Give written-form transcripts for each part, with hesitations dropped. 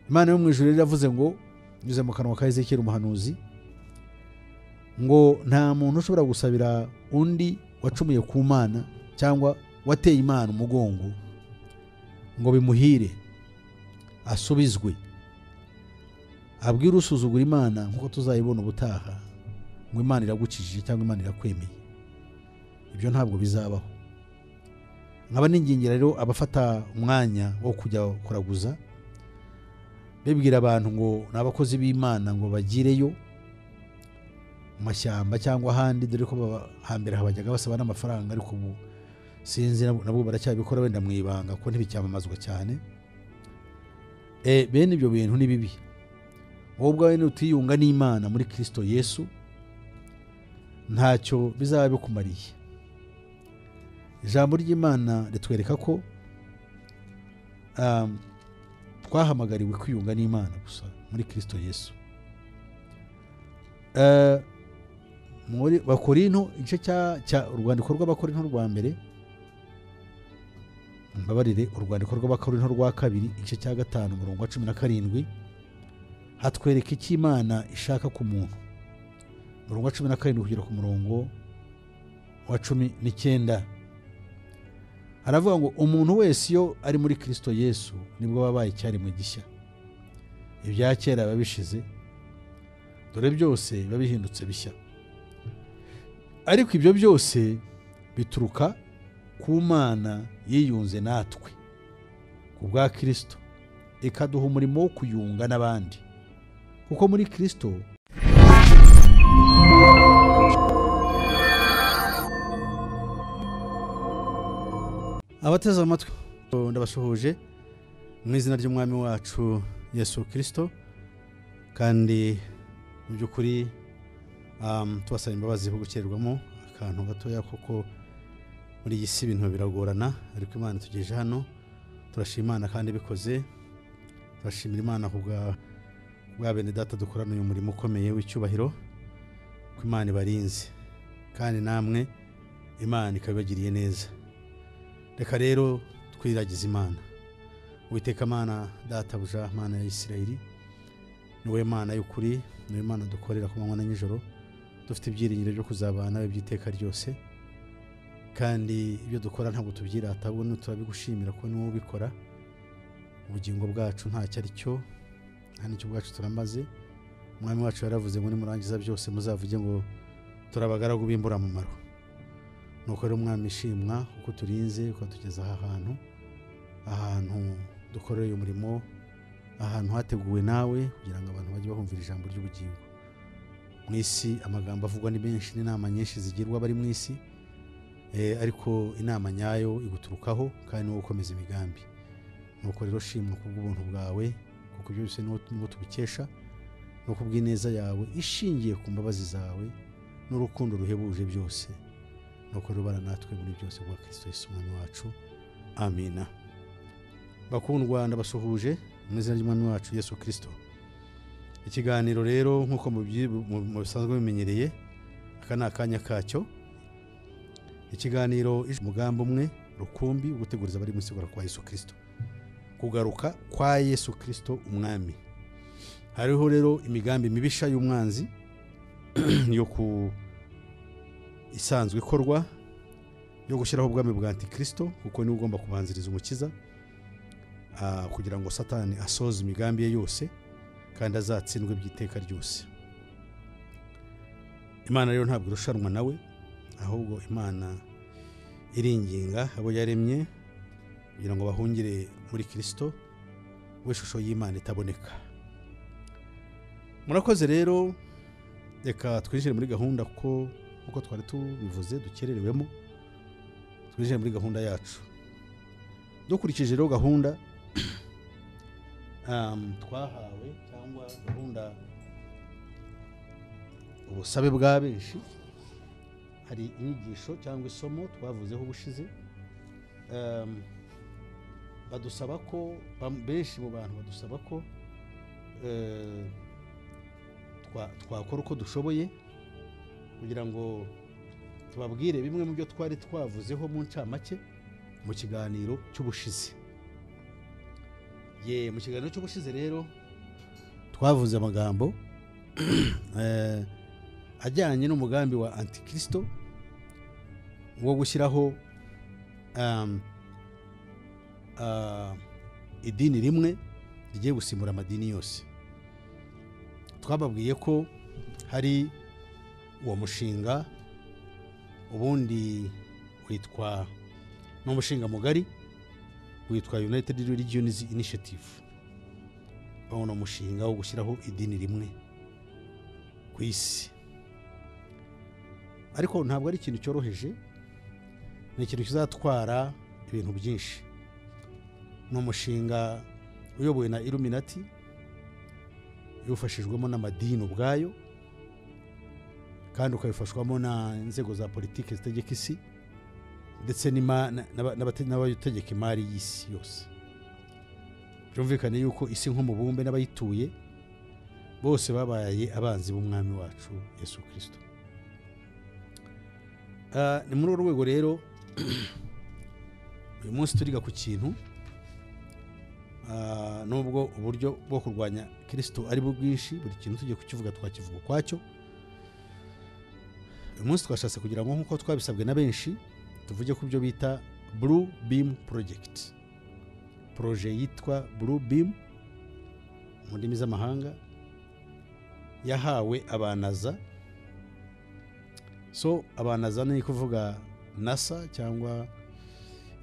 Imana yo mu ijuru iravuze ngo nyuze mu kanwa ka Ezekiel umuhanuzi ngo nta muntu ushobora gusabira undi wacumuye ku Mana cyangwa wateye Imana umugongo ngo bimuhire asubizwe abwira usuzugura Imana nkuko tuzayibona ubutaha ngo Imana iragukijije cyangwa Imana irakwemeye. Ibyo ntabwo bizabaho. Nkaba ningingira rero abafata umwanya wo kujya kuraguza bibwira abantu ngo nabakozi b'Imana ngo bagireyo mu mashyamba cyangwa ahandi, dore ko hambere habajyaga basaba n'amafaranga, ariko ubu sinzi nabwo baracyabikora wenda mu ibanga ko ntibicyamamazwa cyane. Bene ibyo bintu ni bibi. Wowe ubwawe nutiyunga n'Imana muri Kristo Yesu ntacyo bizaba bikumariye. Ijambo ry'Imana ritwereka ko twahamagariwe kwiyunga n'Imana gusa muri Kristo Yesu. Muri Bakorinto igice cya urwandiko rw'Abakorinto rwa mbere, mbabarire, urwandiko rw'Abakorinto rwa kabiri igice cya 5 umurongo wa 17 hatwereka iki Imana ishaka ku muntu. Umurongo wa 17 kugera ku murongo wa 19 haravuga ngo umuntu wese iyo ari muri Kristo Yesu nibwo babaye icyaremwe gishya, ibya kera babishize dore byose biba bihindutse bishya. Ariko ibyo byose bituruka ku Mana yiyunze natwe ku bwa Kristo ikaduha umurimo wo kuyunga n'abandi, kuko muri Kristo abateze amatwi ndabasuhuje mu izina ry'umwami wacu Yesu Kristo, kandi mu by'ukuri tubasaba imbabazi ho gukererwamo akantu gatoya, kuko muri iyi si ibintu biragorana, ariko Imana tugejeje hano turashima Imana kandi bikoze. Turashimira Imana kubwa bene data dukorana uyu murimo ukomeye w'icyubahiro, ko Imana ibarinze kandi namwe Imana ikabibagiriye neza. Reka rero twiragize Imana. Uwiteka Mana data buja, Mana ya Isirayeli, niwe Mana y'ukuri, niwe Mana dukorera ku manywa na nijoro, dufite ibyiringiro byo kuzabana ibyiteka ryose, kandi ibyo dukora ntabwo tubyirata, ahubwo turabigushimira ko niwe ubikora. Ubugingo bwacu ntacyo ari cyo, nta n'icyo bwacu turamaze. Umwami wacu yaravuze ngo nimurangiza byose muzavuge ngo turabagaragu b'imbura mu maro. Nuko rero Umwami ishimwa uko turinze ukatugeza ahantu dukoreye umurimo, ahantu hateguwe nawe kugira ngo abantu bajye bahumvira ijambo ry'ubugingo. Mu isi amagambo avugwa ni menshi, n'inama nyinshi zigirwa bari mu isi, ariko inama nyayo iguturukaho kandi wowe ukomeza imigambi. Nuko rero shimwa kubw'ubuntu bwawe, kuko byose niwo tubikesha, no kubw'ineza yawe ishingiye ku mbabazi zawe n'urukundo ruhebuje byose. Nuko rubana natwe muri byose kwa Kristo Yesu umwami wacu. Amina. Bakundwa ndabasuhuje mu izina ry'umwami wacu Yesu Kristo. Ikiganiro rero nkuko mu bisanzwe bimenyereye, aka ni akanya kacyo. Ikiganiro umugambi umwe rukumbi guteguriza bari musigura kwa Yesu Kristo, kugaruka kwa Yesu Kristo umwami. Hariho rero imigambi mibisha y'umwanzi yo isanzwe ikorwa yo gushyiraho ubwami bwa Antikristo, kuko ni ugomba kubanziriza umukiza kugira ngo Satani asoze imigambi ye yose kandi azatsindwe by'iteka ryose. Imana rero ntabwo irushanwa nawe, ahubwo Imana iringinga abo yaremye kugira ngo bahungire muri Kristo w'ishusho y'Imana itaboneka. Murakoze rero, reka twinjire muri gahunda kuko twari tubivuze dukererewemo. Twinjire muri gahunda yacu dukurikije rero gahunda twahawe, cyangwa gahunda ubusabe bwa benshi. Hari inyigisho cyangwa isomo twavuzeho ubushize, badusaba ko benshi mu bantu badusaba ko twakora uko dushoboye kugira ngo tubabwire bimwe mu byo twari twavuzeho mu ncamake mu kiganiro cy'ubushize. mu kiganiro cyo gushize rero twavuze amagambo ajyanye n'umugambi wa antikristo wo gushyiraho idini rimwe rigiye gusimbura amadini yose. Twababwiye ko hari uwo mushinga ubundi witwa n'umushinga mugari witwa United Religions Initiative. Bawona umushinga wo gushyiraho idini rimwe ku isi, ariko ntabwo ari ikintu cyoroheje, ni ikintu kizatwara ibintu byinshi. Ni umushinga uyobowe na Illuminati yufashijwemo n'amadini ubwayo kandi ukabifashwamo na inzego za politiki zitegeka isi ndetse n'abategeka imari y'isi yose. Byumvikane yuko isi nk'umubumbe n'abayituye bose babaye abanzi b'umwami wacu Yesu Kristo. Ni muri uru rwego rero uyu munsi turiga ku kintu nubwo uburyo bwo kurwanya Kristo ari bwinshi, buri kintu tugiye kukivuga twakivuga kwacyo. Uyu munsi twashatse kugira ngo nk'uko twabisabwe na benshi tuvuge ku byo bita Blue Beam Project. Projet yitwa Blue Beam mu ndimi z'amahanga yahawe abanaza. So abanaza ni kuvuga NASA cyangwa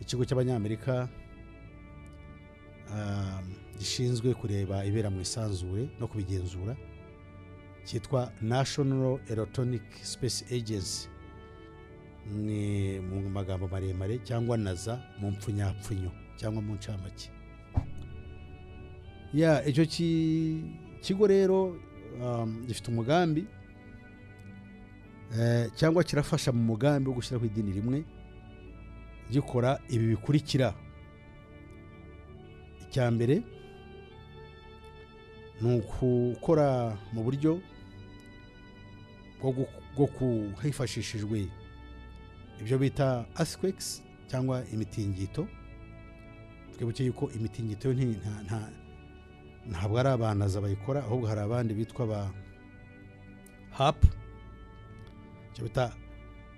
ikigo cy'abanyamerika gishinzwe kureba ibera mu isanzure no kubigenzura, cyitwa National Electronic Space Agency, ni mu magambo maremare, cyangwa NASA mu mpfunyapfunyo cyangwa mu ncamake. Icyo kigo rero gifite umugambi cyangwa kirafasha mu mugambi wo gushyiraho idini rimwe, gikora ibi bikurikira. Icya mbere ni ukukora mu buryo bwo hifashishijwe ibyo bita earthquakes cyangwa imitingito. Twibuke yuko imitingito ntabwo ari abanaza bayikora, ahubwo hari abandi bitwa ba HAP, icyo bita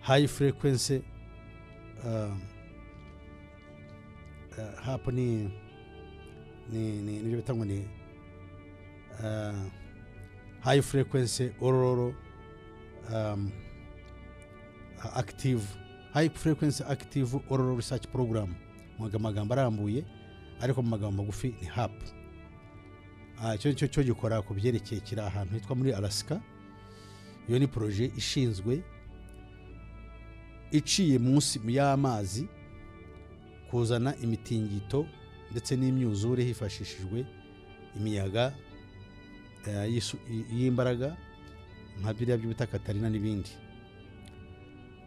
high frequency HAP nibyo bita ngo ni high frequency auroral active auroral research program. Mu magambo arambuye ariko mu magambo magufi ni HAP. Cyo gikora ku byerekeye kiri ahantu hitwa muri Alaska. Iyo ni projet ishinzwe iciye munsi y'amazi kuzana imitingito ndetse n'imyuzure hifashishijwe imiyaga y'imbaraga nka biriya by'ubita Katarina n'ibindi.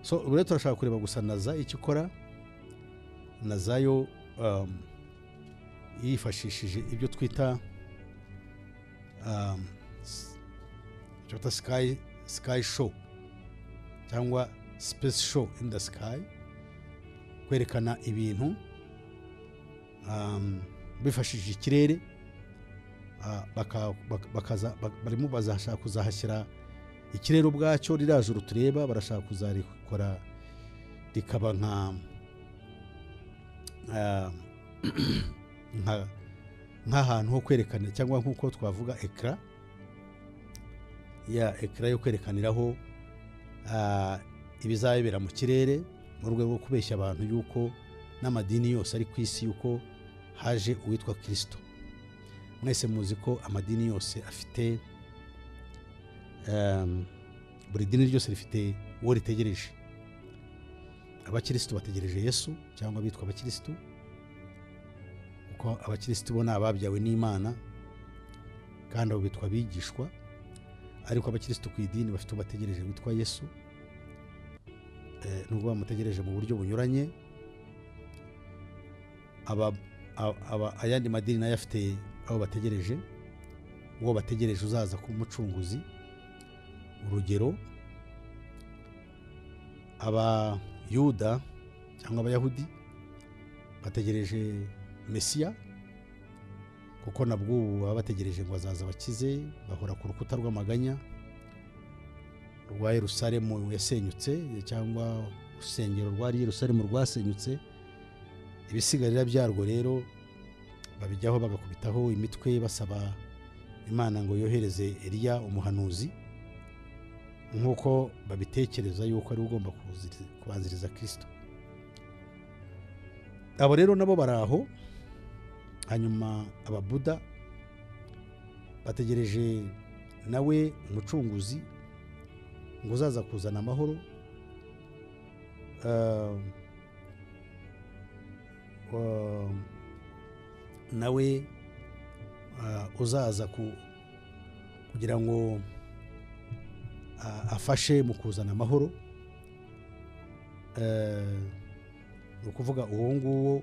So ubu turashaka kureba gusa NASA icyo ikora. NASA yo yifashishije ibyo twita sky show cyangwa space show in the sky, kwerekana ibintu bifashishije ikirere. Barimo bazashaka kuzahashyira ikirere ubwacyo ririya juru tureba, barashaka kuzarikora rikaba nk'ahantu ho kwerekana cyangwa nk'uko twavuga ekara yo kwerekaniraho ibizabera mu kirere, mu rwego rwo kubeshya abantu yuko n'amadini yose ari ku isi yuko haje uwitwa Kristo. Mwese muzi ko amadini yose afite buri dini ryose rifite uwo ritegereje. Abakristo bategereje Yesu cyangwa bitwa abakristo, uko abakristo bo ababyawe n'Imana kandi abo bitwa bigishwa, ariko abakristo ku idini bafite bategereje witwa Yesu. Nubwo bamutegereje mu buryo bunyuranye, ayandi madini nayo afite abo bategereje, uwo bategereje uzaza ku mucunguzi. Urugero, Abayuda cyangwa Abayahudi bategereje Mesiya, kuko nabwo ubu baba bategereje ngo azaza bakize, bahora ku rukuta rw'amaganya rwa Yerusalemu yasenyutse, cyangwa urusengero rwa Yerusalemu rwasenyutse. Ibisigarira byarwo rero babijyaho bagakubitaho imitwe basaba Imana ngo yohereze Eliya umuhanuzi, nk'uko babitekereza yuko ari ugomba kubanziriza Kristo. Abo rero nabo baraho. Hanyuma ababuda bategereje nawe umucunguzi ngo uzaza kuzana amahoro, nawe uzaza kugira ngo afashe mu kuzana amahoro. Ni ukuvuga uwo nguwo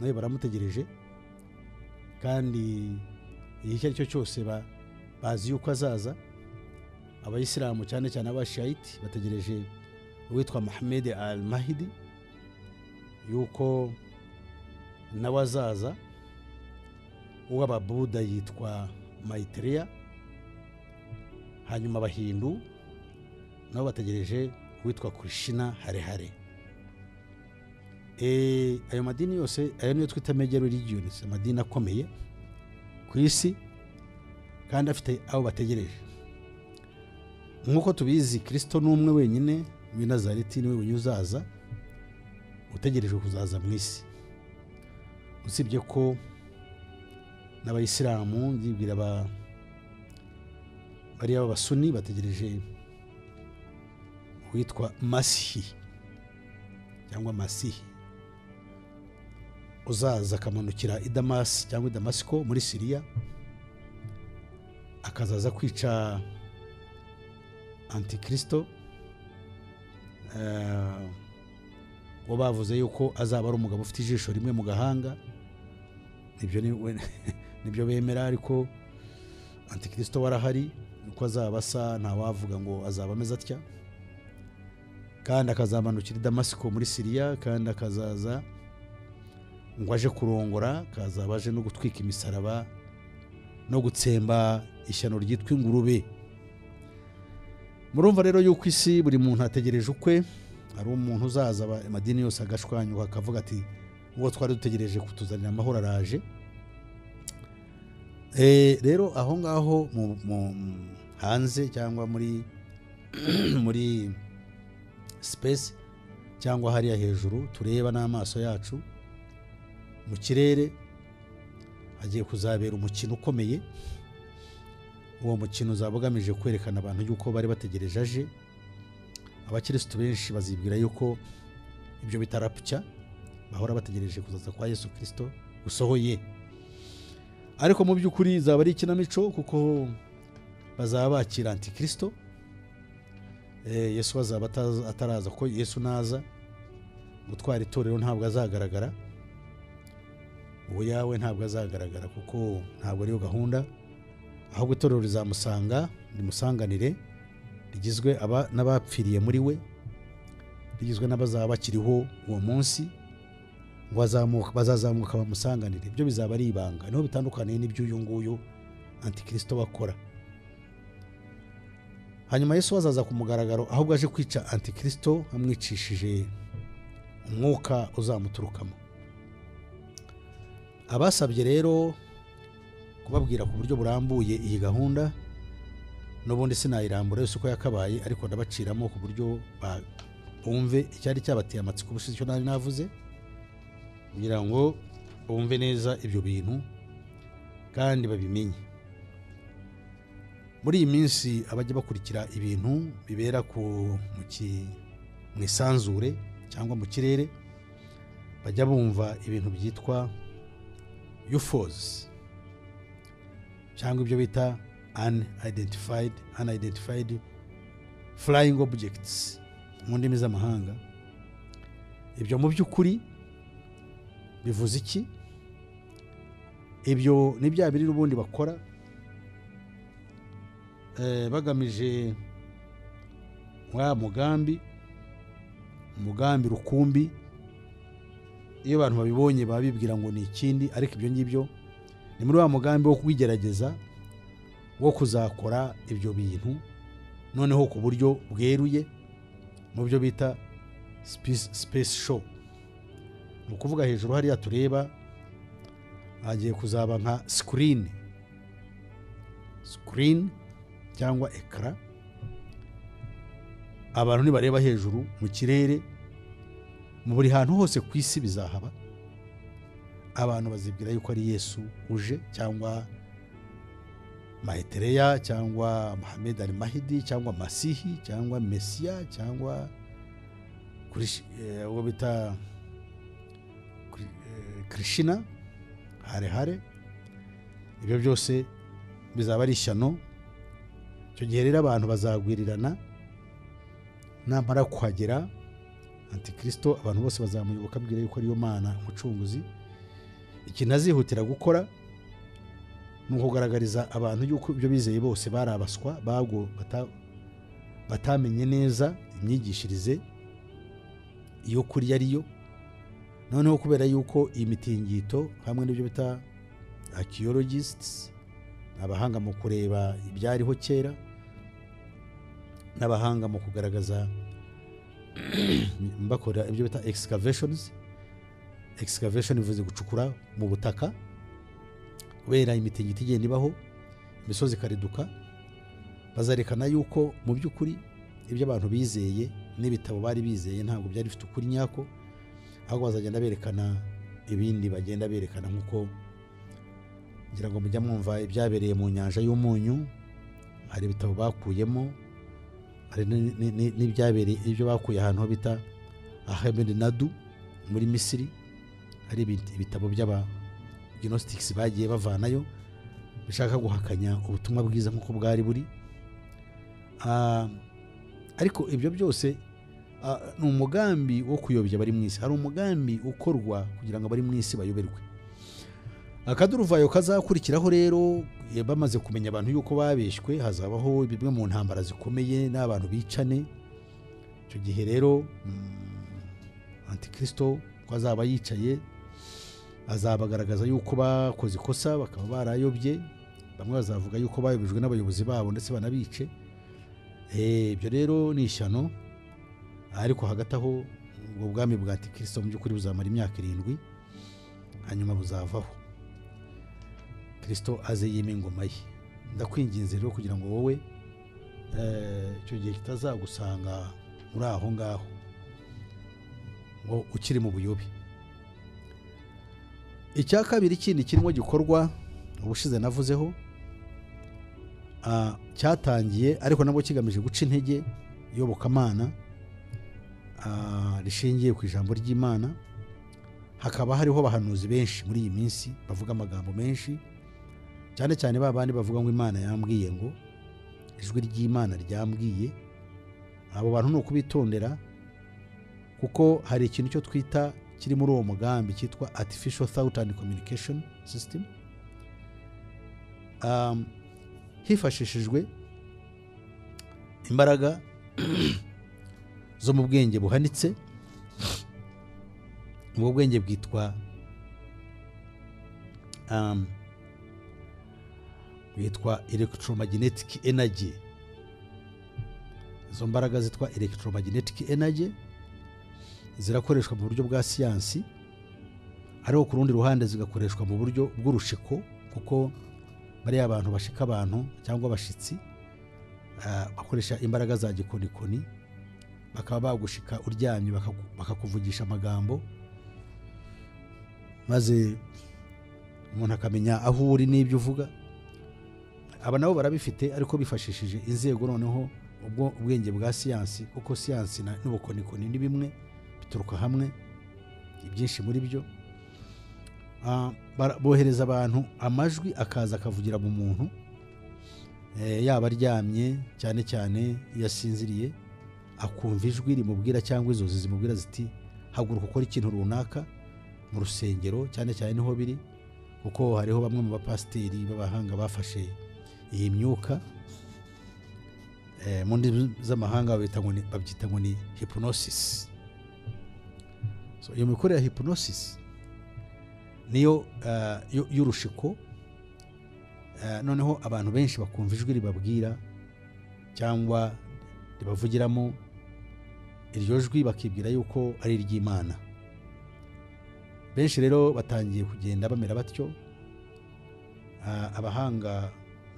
nawe baramutegereje, kandi icyo ari cyo cyose bazi yuko azaza. Abayisilamu cyane cyane abashayiti bategereje uwitwa Muhammad al-Mahdi yuko nawe azaza. Uw'ababuda yitwa Maitreya. Hanyuma abahindu nabo bategereje uwitwa Krishna Hare. Ayo madini yose, ayo niyo twita major religions, amadini akomeye ku isi kandi afite abo bategereje. Nk'uko tubizi, Kristo ni umwe wenyine w'i Nazareti, niwe wenyine uzaza utegereje kuzaza mu isi. Usibye ko n'abayisilamu ndibwira bari abasuni bategereje witwa Masihi cyangwa Masihi, uzaza akamanukira i Damasi cyangwa i Damasiko muri Siriya, akazaza kwica Antikristo. Wo bavuze yuko azaba ari umugabo ufite ijisho rimwe mu gahanga. Nibyo bemera, ariko Antikristo warahari, uko azaba asa ntawavuga ngo azaba ameze atya. Kandi akazamanukira i Damasiko muri Siriya, kandi akazaza ngo aje kurongora, akazaba aje no gutwika imisaraba no gutsemba ishyano ryitwa ingurube. Murumva rero yuko isi buri muntu ategereje ukwe. Ari umuntu uzaza amadini yose agashwanyuka akavuga ati uwo twari dutegereje kutuzanira amahoro araje. Rero aho ngaho hanze cyangwa muri space cyangwa hariya hejuru tureba n'amaso yacu, mu kirere hagiye kuzabera umukino ukomeye. Uwo mukino uzaba ugamije kwerekana abantu yuko bari bategereje aje. Abakristo benshi bazibwira yuko ibyo bitarapfa, bahora bategereje kuzaza kwa Yesu Kristo gusohoye. Ariko mu by'ukuri zaba ari ikinamico, kuko bazaba bakira Antikristo. Yesu azaba ataraza, ko Yesu naza gutwara itorero ntabwo azagaragara. Uwo yawe ntabwo azagaragara, kuko ntabwo ariyo gahunda. Ahubwo itorero rizamusanga, rimusanganire, rigizwe n'abapfiriye muri we, rigizwe n'abazaba bakiriho uwo munsi, bazazamuka bamusanganire. Ibyo bizaba ari ibanga, niho bitandukaniye n'iby'uyu nguyu Antikristo bakora. Hanyuma Yesu azaza ku mugaragaro, ahubwo aje kwica Antikristo amwicishije umwuka uzamuturukamo. Abasabye rero kubabwira ku buryo burambuye iyi gahunda, n'ubundi sinayirambura yose uko yakabaye, ariko ndabaciramo ku buryo bumve icyari cyabateye amatsiko ubushize icyo nari navuze, kugira ngo bumve neza ibyo bintu kandi babimenye. Muri iyi minsi abajya bakurikira ibintu bibera mu isanzure cyangwa mu kirere, bajya bumva ibintu byitwa UFOs cyangwa ibyo bita unidentified flying objects mu ndimi z'amahanga. Ibyo mu by'ukuri bivuze iki? Ibyo ni bya biri ubundi bakora bagamije wa mugambi rukumbi. Iyo abantu babibonye babibwira ngo ni ikindi, ariko ibyo ngibyo ni muri wa mugambi wo kwigerageza wo kuzakora ibyo bintu noneho ku buryo bweruye mu byo bita space show. Ni ukuvuga hejuru hariya tureba hagiye kuzaba nka screen cyangwa ekara, abantu nibareba hejuru mu kirere mu buri hantu hose ku isi bizahaba, abantu bazibwira yuko ari Yesu uje, cyangwa Maitreya, cyangwa Muhammad al-Mahdi, cyangwa Masihi, cyangwa Mesiya, cyangwa uwo bita Krishna, hare. Ibyo byose bizaba ari ishyano. Icyo gihe rero abantu bazagwirirana, namara kuhagera Antikristo abantu bose bazamuyoboka abwira yuko ariyo Mana umucunguzi. Ikintu azihutira gukora ni ukugaragariza abantu yuko ibyo bizeye bose bari abaswa, batamenye neza imyigishirize iyo kuri ariyo. Noneho kubera yuko iyi mitingito hamwe n'ibyo bita archaeologists, abahanga mu kureba ibyariho kera, n'abahanga mu kugaragaza bakora ibyo bita excavation bivuze gucukura mu butaka, kubera imitingito igenda ibaho, imisozi ikariduka, bazarekana yuko mu by'ukuri ibyo abantu bizeye n'ibitabo bari bizeye ntabwo byari bifite ukuri nyako, ahubwo bazagenda berekana ibindi, bagenda berekana nk'uko ngira ngo mujya mwumva ibyabereye mu nyanja y'umunyu, hari ibitabo bakuyemo, hari n'ibyabereye ibyo bakuye ahantu ho bita Ahmed Nadu muri Misiri, hari ibitabo by'aba Gnostics bagiye bavanayo bishaka guhakanya ubutumwa bwiza nk'uko bwari buri. Ariko ibyo byose ni umugambi wo kuyobya bari mu isi. Hari umugambi ukorwa kugira ngo bari mu isi bayoberwe. Akaduruvayo kazakurikiraho rero, bamaze kumenya abantu yuko babeshywe, hazabaho bimwe mu ntambara zikomeye n'abantu bicane. Icyo gihe rero Antikristo ko azaba yicaye azabagaragaza yuko bakoze ikosa, bakaba barayobye. Bamwe bazavuga yuko bayobejwe n'abayobozi babo ndetse banabice. Ibyo rero ni ishyano. Ariko hagati aho ubwo bwami bwa Antikristo mu by'ukuri buzamara imyaka 7, hanyuma buzavaho, Kristo aze yime ingoma ye. Ndakwinginze rero kugira ngo wowe icyo gihe kitazagusanga muri aho ngaho ngo ukiri mu buyobe. Icya kabiri kindi kirimo gikorwa ubushize navuzeho, cyatangiye ariko nabwo kigamije guca intege iyobokamana rishingiye ku ijambo ry'Imana. Hakaba hariho abahanuzi benshi muri iyi minsi bavuga amagambo menshi, cyane cyane babandi bavuga ngo Imana yambwiye, ngo ijwi ry'Imana ryambwiye. Abo bantu ni ukubitondera, kuko hari ikintu cyo twita kiri muri uwo mugambi cyitwa Artificial Thought and Communication System, hifashishijwe imbaraga zo mu bwenge buhanitse. Ubwo bwenge bwitwa electromagnetic energy. Izo mbaraga zitwa electromagnetic energy zirakoreshwa mu buryo bwa siyansi, ariko ku rundi ruhande zigakoreshwa mu buryo bw'urushiko, kuko bariya abantu bashika abantu cyangwa abashitsi bakoresha imbaraga za gikonikoni, bakaba bagushika uryamye bakakuvugisha amagambo, maze umuntu akamenya aho uri n'ibyo uvuga. Aba nabo barabifite, ariko bifashishije inzego noneho ubwenge bwa siyansi, kuko siyansi n'ubukonikoni ni bimwe, bituruka hamwe ibyinshi muri byo. Bohereza abantu amajwi akaza akavugira mu muntu, yaba aryamye, cyane cyane iyo asinziriye, akumva ijwi rimubwira cyangwa inzozi zimubwira ziti haguruka ukora ikintu runaka mu rusengero. Cyane cyane niho biri, kuko hariho bamwe mu bapasiteri b'abahanga bafashe iyi myuka, mu ndimi z'amahanga babyita ngo ni hypnosis. So iyo mikorere ya hypnosis niyo y'urushiko noneho abantu benshi bakumva ijwi ribabwira cyangwa ribavugiramo, iryo jwi bakibwira yuko ari iry'Imana. Benshi rero batangiye kugenda bamera batyo. Abahanga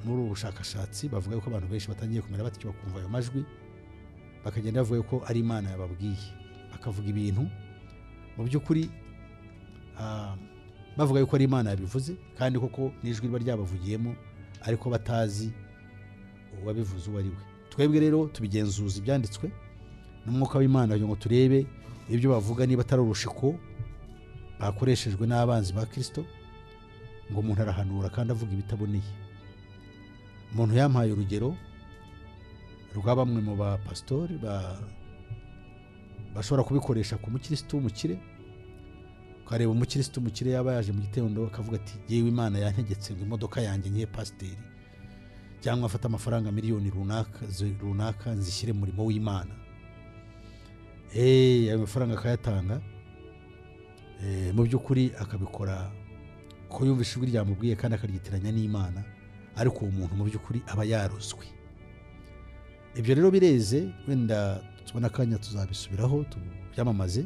muri ubu bushakashatsi bavuga yuko abantu benshi batangiye kumera batyo, bakumva ayo majwi bakagenda bavuga yuko ari Imana yababwiye, bakavuga ibintu mu by'ukuri bavuga yuko ari Imana yabivuze, kandi koko n'ijwi riba ryabavugiyemo ariko batazi uwabivuze uwo ari we. Twebwe rero tubigenzuza ibyanditswe n'umwuka w'Imana kugira ngo turebe ibyo bavuga niba atari urushiko bakoreshejwe n'abanzi ba Kristo, ngo umuntu arahanura kandi avuga ibitaboneye. Umuntu yampaye urugero rwa bamwe mu bapasitori bashobora kubikoresha ku mukristo w'umukire. Ukareba umukristo w'umukire yaba yaje mu gitondo akavuga ati yewe Imana yantegetse ngo imodoka yanjye nke pasiteri, cyangwa afata amafaranga miliyoni runaka nzishyire mu murimo w'Imana. Ayo mafaranga akayatanga, mu by'ukuri akabikora ko yumvishe ijwi ryamubwiye kandi akaryitiranya n'Imana, ariko uwo muntu mu by'ukuri aba yarozwe. Ibyo rero bireze, wenda tubona akanya tuzabisubiraho tubyamamaze,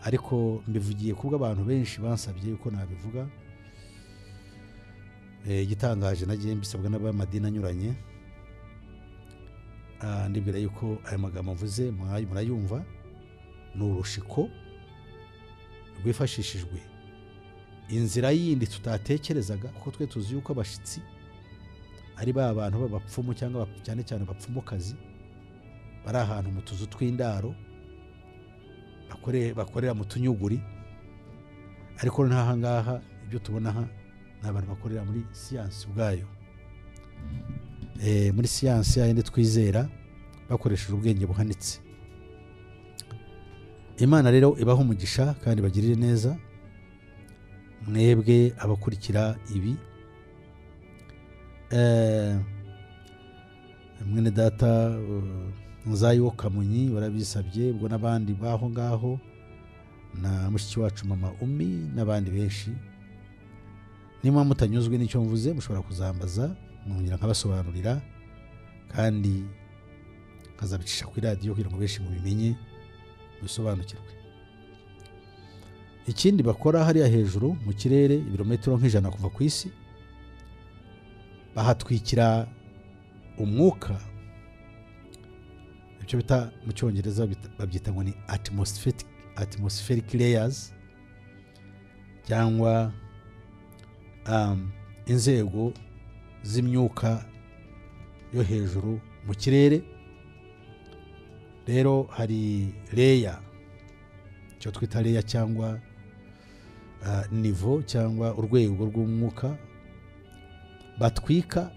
ariko mbivugiye kubwo abantu benshi bansabye yuko nabivuga. Igitangaje nagiye mbisabwa n'abamadini anyuranye, ndibwira yuko aya magambo mvuze murayumva, ni urushiko rwifashishijwe inzira yindi tutatekerezaga, kuko twe tuzi yuko abashitsi ari ba bantu b'abapfumu, cyangwa cyane cyane abapfumukazi bari ahantu mu tuzu tw'indaro bakorera mu tunyuguri. Ariko ntaha ngaha ibyo tubona aha ni abantu bakorera muri siyansi ubwayo, muri siyansi yayindi twizera bakoresheje ubwenge buhanitse. Imana rero ibaho umugisha kandi bagirire neza mwebwe abakurikira ibi. Mwene data Nzayiwo Kamunyi barabisabye, ubwo n'abandi baho ngaho, na mushiki wacu mama Umi n'abandi benshi. Niba mutanyuzwe n'icyo mvuze mushobora kuzambaza mwongera nkabasobanurira, kandi nkazabicisha kuri radiyo kugira ngo benshi mubimenye bisobanukirwe. Ikindi bakora hariya hejuru mu kirere ibirometero nk'ijana kuva ku isi, bahatwikira umwuka, ibyo bita mu cyongereza babyita ngo ni atmospheric layers, cyangwa inzego z'imyuka yo hejuru mu kirere. Rero hari layer, icyo twita layer cyangwa nivo, cyangwa urwego rw'umwuka batwika,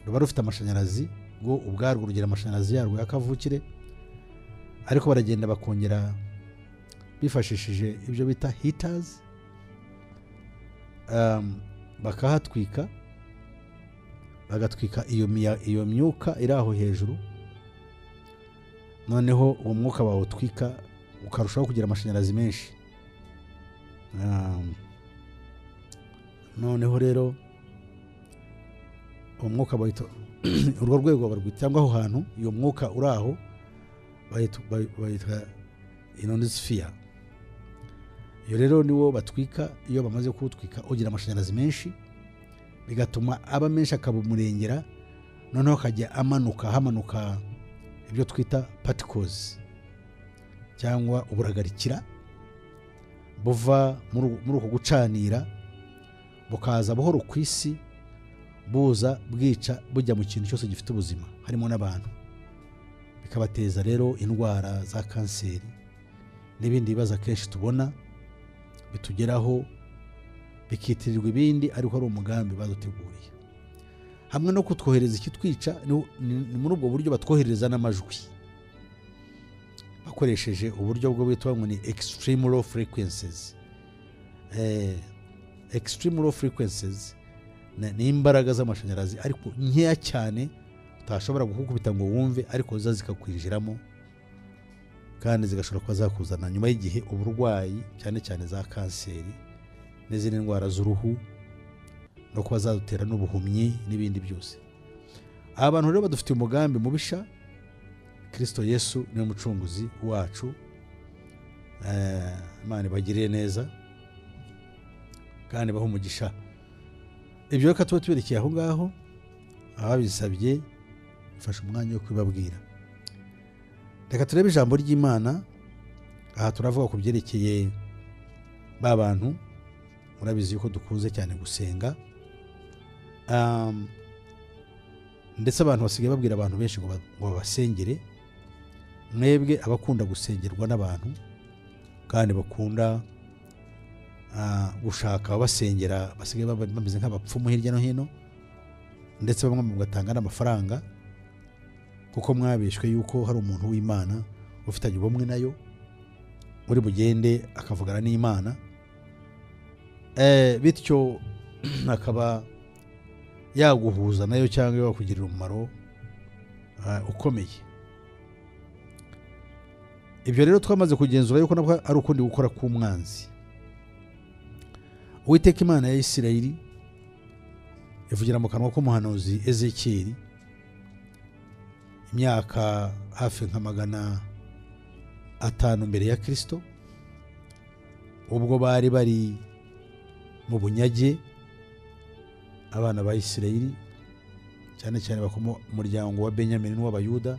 ruba rufite amashanyarazi, ngo ubwarwo rugira amashanyarazi yarwo yakavukire, ariko baragenda bakongera bifashishije ibyo bita heaters, bakahatwika, bagatwika iyo myuka iri aho hejuru. Noneho uwo mwuka bawutwika ukarushaho kugira amashanyarazi menshi. Noneho rero uwo mwuka bayita urwo rwego barwita, cyangwa aho hantu iyo mwuka uri aho bayita ionosphere. Iyo rero niwo batwika. Iyo bamaze kuwutwika ugira amashanyarazi menshi, bigatuma aba menshi akabumurengera, noneho akajya hamanuka ibyo twita particles, cyangwa uburagarikira buva muri uko gucanira, bukaza buhoro ku isi, buza bwica bujya mu kintu cyose gifite ubuzima, harimo n'abantu, bikabateza rero indwara za kanseri n'ibindi bibazo akenshi tubona bitugeraho, bikitirirwa ibindi ariko ari umugambi baduteguriye. Hamwe no kutwohereza ikitwica, ni muri ubwo buryo batwohereza n'amajwi bakoresheje uburyo bwo bitwa ngo ni extreme low frequencies. Extreme low frequencies ni imbaraga z'amashanyarazi ariko nkeya cyane, utashobora gukubita ngo wumve, ariko ziza zikakwinjiramo kandi zigashobora kuba zakuzana nyuma y'igihe uburwayi, cyane cyane za kanseri n'izindi ndwara z'uruhu no kuba zadutera n'ubuhumyi n'ibindi byose. Abantu rero badufitiye umugambi mubisha. Kristo Yesu niwe mucunguzi wacu. Imana ibagiriye neza kandi baho umugisha. Ibyo reka tuba tuberekeye aho ngaho, ababisabye mfashe umwanya wo kubabwira. Reka turebe ijambo ry'Imana. Aha turavuga ku byerekeye ba bantu, murabizi yuko dukunze cyane gusenga, ndetse abantu basigaye babwira abantu benshi ngo babasengere. Mwebwe abakunda gusengerwa n'abantu kandi bakunda gushaka abasengera, basigaye bameze nk'abapfumu hirya no hino, ndetse bamwe mugatanga n'amafaranga kuko mwabeshwe yuko hari umuntu w'Imana ufitanye ubumwe nayo, uri bugende akavugana n'Imana, bityo akaba yaguhuza nayo cyangwa yakugirira umumaro ukomeye. Ibyo rero twamaze kugenzura yuko nabwo ari ukundi gukora k'umwanzi. Uwiteka Imana ya Isirayeli ivugira mu kanwa k'umuhanuzi Ezekiyeli imyaka hafi nka 500 mbere ya Kristo, ubwo bari mu bunyage abana ba Isirayeli, cyane cyane bakomo umuryango wa Benyamini n'w'Abayuda,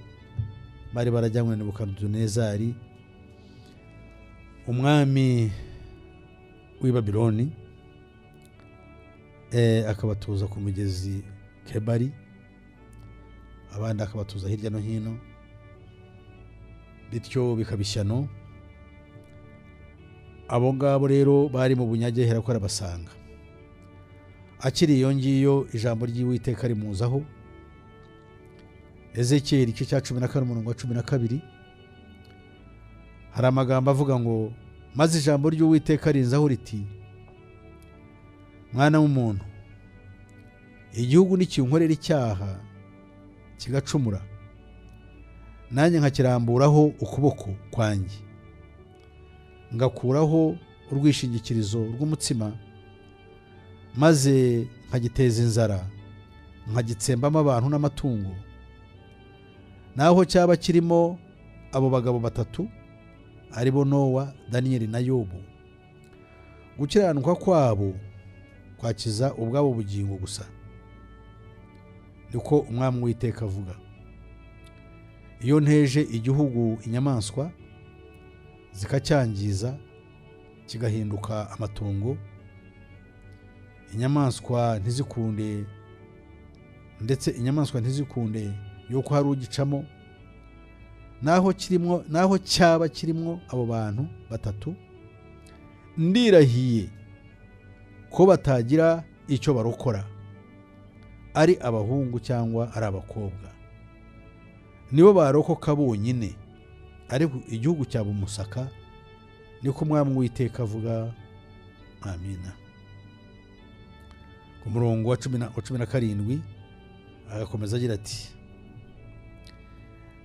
bari barajyanywe na Nebukadinezari umwami w'i Babiloni, akabatuza ku mugezi Kebari, abandi akabatuza hirya no hino, bityo bikabishyano. Abo ngabo rero bari mu bunyage hera ko arabasanga. Akiri iyo ngiyo ijambo ry'Uwiteka rimuzaho. Ezekiyeli igice cya 14 umurongo wa 12 hari amagambo avuga ngo, maze ijambo ry'Uwiteka rinzaho riti, mwana w'umuntu, igihugu nikinkorera icyaha kigacumura, nanjye nkakiramburaho ukuboko kwanjye, ngakuraho urwishingikirizo rw'umutsima, maze nkagiteza inzara, nkagitsembamo abantu n'amatungo, naho cyaba kirimo abo bagabo batatu aribo Nowa, Daniyeli na Yobu, gukiranuka kwabo kwakiza ubwabo bugingo gusa, niko umwami w'Uwiteka avuga. Iyo nteje igihugu inyamaswa zikacyangiza kigahinduka amatongo, inyamaswa ntizikunde, ndetse inyamaswa ntizikunde yuko hari ugicamo, naho cyaba kirimo abo bantu batatu, ndirahiye ko batagira icyo barokora, ari abahungu cyangwa ari abakobwa, nibo barokoka bonyine, ariko igihugu cyaba umusaka, niko umwami w'Uwiteka avuga. Amina. Ku murongo wa 17 agakomeza agira ati,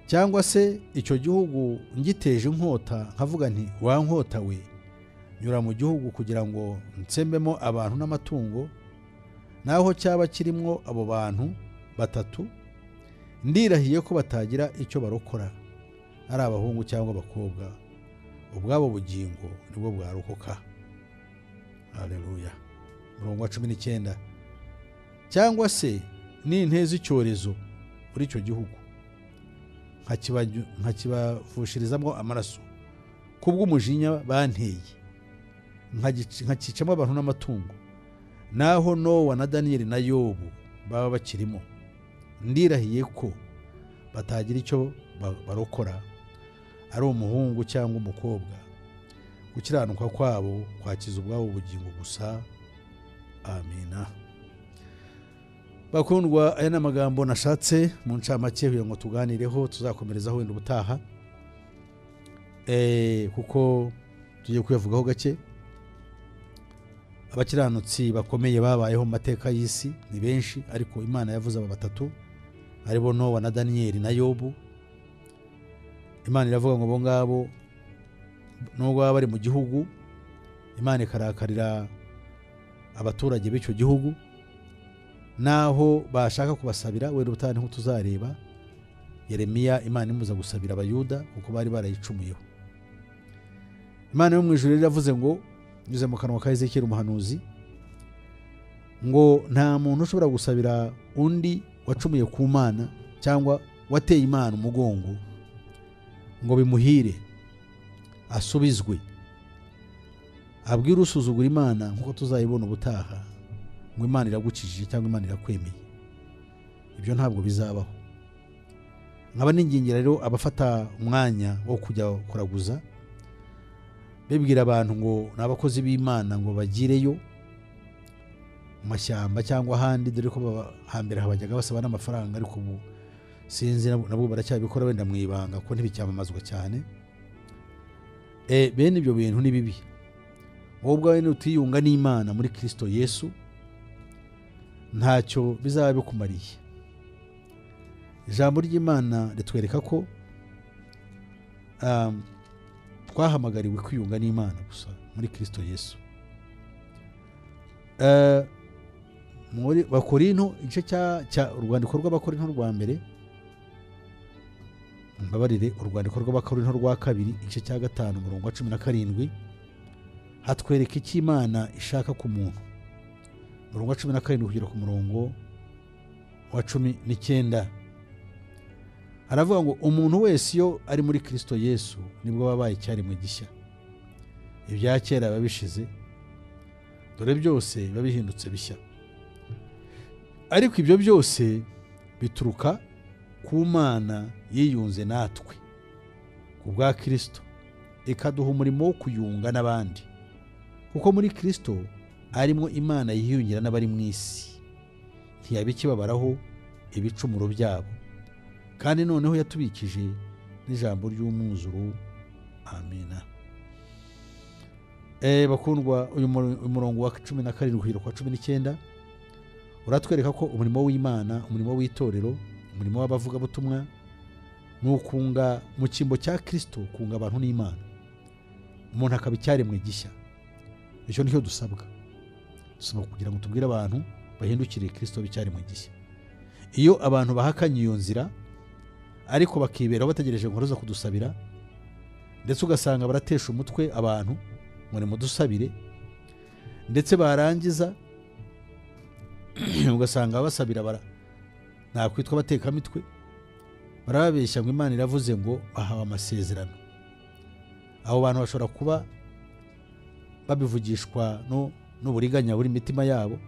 cyangwa se icyo gihugu ngiteje inkota, nkavuga nti wa nkota we, nyura mu gihugu kugira ngo nsembemo abantu n'amatungo, naho cyaba kirimo abo bantu batatu, ndirahiye ko batagira icyo barokora, ari abahungu cyangwa abakobwa, ubwabo bugingo nibwo bwarokoka. Haleluya. Murongo wa 19, cyangwa se ninteza icyorezo muri icyo gihugu, nkakibavushirizamo amaraso kubw'umujinya banteye, nkakicamo abantu n'amatungo, naho Nowa na Daniyeli na Yobu baba bakirimo, ndirahiye ko batagira icyo barokora, ari umuhungu cyangwa umukobwa, gukiranuka kwabo kwakiza ubwabo bugingo gusa. Amina. Bakundwa, aya n'amagambo nashatse mu ncamake kugira ngo tuganireho, tuzakomerezaho wenda ubutaha, kuko tugiye kuyavugaho gake. Abakiranutsi bakomeye babayeho mu mateka y'isi ni benshi, ariko Imana yavuze aba batatu aribo Nowa na Daniyeli na Yobu. Imana iravuga ngo bo ngabo nubwo baba bari mu gihugu, Imana ikarakarira abaturage b'icyo gihugu, naho bashaka kubasabira wenda ubutaha niho tuzareba Yeremiya Imana imuza gusabira abayuda kuko bari barayicumuyeho. Imana yo mu ijuru iravuze ngo nyuze mu kanwa ka Ezekiel umuhanuzi ngo nta muntu ushobora gusabira undi wacumuye ku Mana cyangwa wateye Imana umugongo ngo bimuhire asubizwe abwira usuzugura Imana nkuko tuzayibona ubutaha ngo Imana iragukijije cyangwa Imana irakwemeye. Ibyo ntabwo bizabaho. Nkaba ningingira rero abafata umwanya wo kujya kuraguza bibwira abantu ngo n'abakozi b'Imana ngo bagireyo mu mashyamba cyangwa ahandi, dore ko hambere habajyaga basaba n'amafaranga, ariko ubu sinzi nabwo baracyabikora wenda mu ibanga ko ntibicyamamazwa cyane. Bene ibyo bintu ni bibi. Wowe ubwawe nutiyunga n'Imana muri Kristo Yesu ntacyo bizaba bikumariye. Ijambo ry'Imana ritwereka ko twahamagariwe kwiyunga n'Imana gusa muri Kristo Yesu. Muri Bakorinto igice cya urwandiko rw'Abakorinto rwa mbere, mbabarire, urwandiko rw'Abakorinto rwa kabiri igice cya 5 umurongo wa 17 hatwereka icyo Imana ishaka ku muntu. Umurongo wa 17 kugera ku murongo wa 19 aravuga ngo umuntu wese iyo ari muri Kristo Yesu nibwo babaye icyaremwe gishya. Ibya kera babishize, dore byose babihindutse bishya. Ariko ibyo byose bituruka ku Mana yiyunze natwe ku bwa Kristo ikaduha umurimo wo kuyunga n'abandi, kuko muri Kristo arimo Imana yiyungira n'abari mu isi, ntiyabikibabaraho ibicumuro byabo, kandi noneho yatubikije n'ijambo ry'umwuzuro. Amina. Bakundwa, uyu murongo wa 17 kugera ku 19 uratwereka ko umurimo w'Imana, umurimo w'itorero, umurimo w'abavugabutumwa nukunga mu cyimbo cya Kristo, kunga abantu n'Imana, umuntu akaba icyaremwe gishya. Icyo nicyo dusabwa kugira ngo tubwire abantu bahindukiriye Kristo b'icyaremwe gishya. Iyo abantu bahakanye iyo nzira ariko bakibera bategereje ngo roza kudusabira, ndetse ugasanga baratesha umutwe abantu ngo ni mudusabire, ndetse barangiza ugasanga basabira nakwitwa bateka mitwe, barababeshya ngo Imana iravuze ngo bahawe amasezerano. Abo bantu bashobora kuba babivugishwa n'uburiganya buri mitima yabo,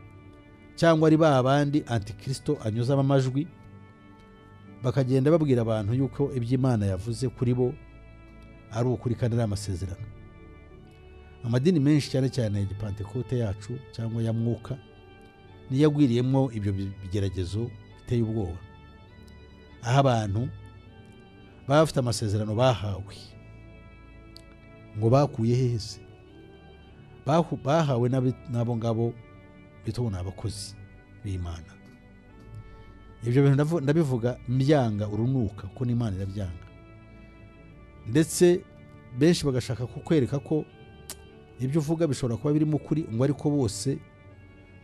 cyangwa ari babandi antikristo anyuzamo amajwi bakagenda babwira abantu yuko iby'Imana yavuze kuri bo ari ukuri kandi ari amasezerano. Amadini menshi cyane cyane ya Gipantekote yacu cyangwa ya Mwuka niyo agwiriyemo ibyo bigeragezo biteye ubwoba, aho abantu bafite amasezerano bahawe ngo bakuye hese, bahawe n'abo ngabo bitwa abakozi b'Imana. Ibyo bintu ndabivuga mbyanga urunuka ko n'Imana irabyanga, ndetse benshi bagashaka kukwereka ko ibyo uvuga bishobora kuba birimo kuri, ngo ariko bose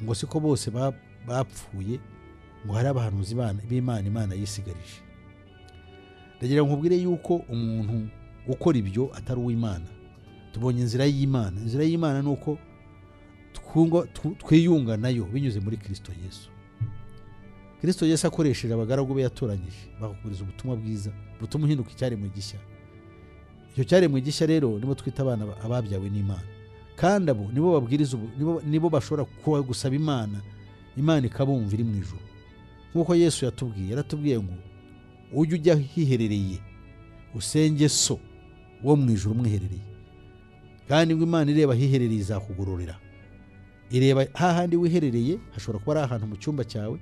ngo siko bose bapfuye, ngo hari abahanuzi b'Imana Imana yisigarije. Ndagira nkubwire yuko umuntu ukora ibyo atari uw'Imana. Tubonye inzira y'Imana. Inzira y'Imana nuko twiyunga nayo binyuze muri Kristo Yesu. Kristo Yesu akoresheje abagaragu be yatoranyije bakubwiriza ubutumwa bwiza butuma uhinduka icyaremwe gishya. Icyo cyaremwe gishya rero nibo twita abana ababyawe n'Imana, kandi abo nibo babwiriza, nibo bashobora gusaba Imana, Imana ikabumva iri mu ijuru. Nkuko Yesu yaratubwiye ngo ujye ujya hiherereye usenge so wo mu ijuru mwiherereye, kandi ngo Imana ireba hiherereye izakugororera. Ireba hahandi wiherereye hashobora kuba ari ahantu mu cyumba cyawe,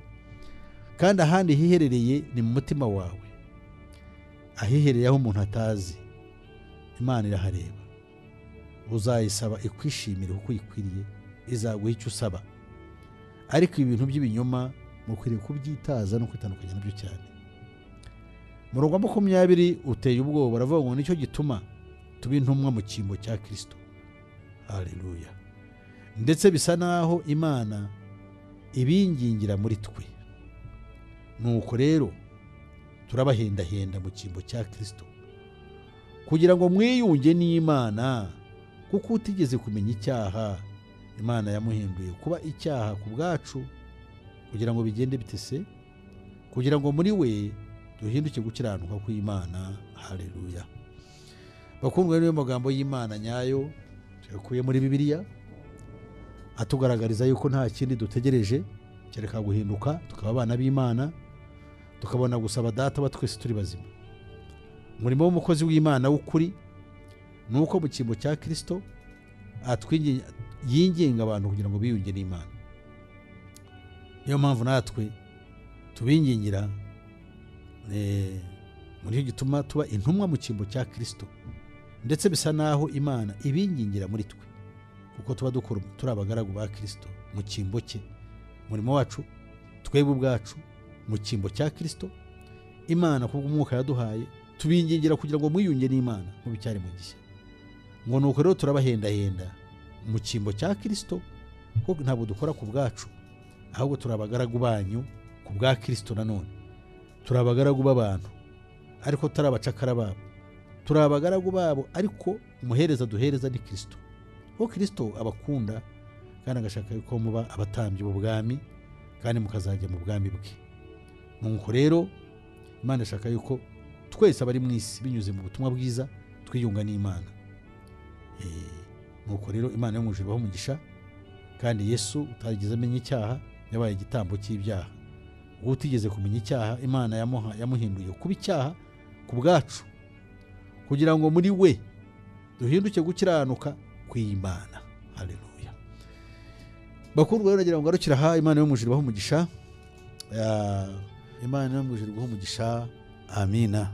kandi ahandi hiherereye ni mu mutima wawe. Ahiherereye aho umuntu atazi, Imana irahareba. Uzayisaba ikwishimire kuko ikwiriye, izaguha icyo usaba. Ariko ibintu by'ibinyoma mukwiriye kubyitaza no kwitandukanya nabyo cyane. Murongo wa 20 uteye ubwoba, baravuga ngo nicyo gituma tuba intumwa mu cyimbo cya Kristo. Haleluya. Ndetse bisa naho Imana ibingingira muri twe. Nuko rero turabahendahenda mu cyimbo cya Kristo kugira ngo mwiyunge n'Imana, kuko utigeze kumenya icyaha Imana yamuhinduye kuba icyaha ku bwacu, kugira ngo bigende bitese, kugira ngo muri we duhinduke gukiranuka kw'Imana. Haleluya. Bakundwa, niyo magambo y'Imana nyayo tuyakuye muri Bibiliya, atugaragariza yuko nta kindi dutegereje kereka guhinduka tukaba abana b'Imana, tukabona gusaba Data wa twese turi bazima. Umurimo w'umukozi w'Imana w'ukuri nuko mu cyimbo cya Kristo yinginga abantu kugira ngo biyunge n'Imana. Niyo mpamvu natwe tubingingira, muri cyo gituma tuba intumwa mu cyimbo cya Kristo, ndetse bisa naho Imana ibingingira muri twe, kuko tuba turi abagaragu ba Kristo mu cyimbo cye. Umurimo wacu twebwe ubwacu mu cyimbo cya Kristo, Imana kubw'umwuka yaduhaye tubingingira kugira ngo mwiyunge n'Imana mu bicyari mu gishya. Ngo nuko rero turabahendahenda mu cyimbo cya Kristo, kuko ntabwo dukora ku bwacu, ahubwo turi abagaragu banyu ku bwa Kristo. Nanone turi abagaragu b'abantu ariko tutari abacakara babo, turi abagaragu babo ariko umuhereza duhereza ni Kristo. Kuko Kristo abakunda kandi agashaka yuko muba abatambyi b'ubwami kandi mukazajya mu bwami bwe. Nuko rero Imana ishaka yuko twese abari mu isi binyuze mu butumwa bwiza twiyunga n'Imana. Nuko rero Imana yo mu ijuru ibahe umugisha, kandi Yesu utarigeze amenya icyaha yabaye igitambo cy'ibyaha. Uwo utigeze kumenya icyaha Imana yamuhinduye kuba icyaha ku bwacu, kugira ngo muri we duhinduke gukiranuka kw'Imana. Haleluya. Bakundwa, rero nagira ngo ngarukire aha. Imana yo mu ijuru ibahe umugisha. Imana yo mu ijuru ibahe umugisha. Amina.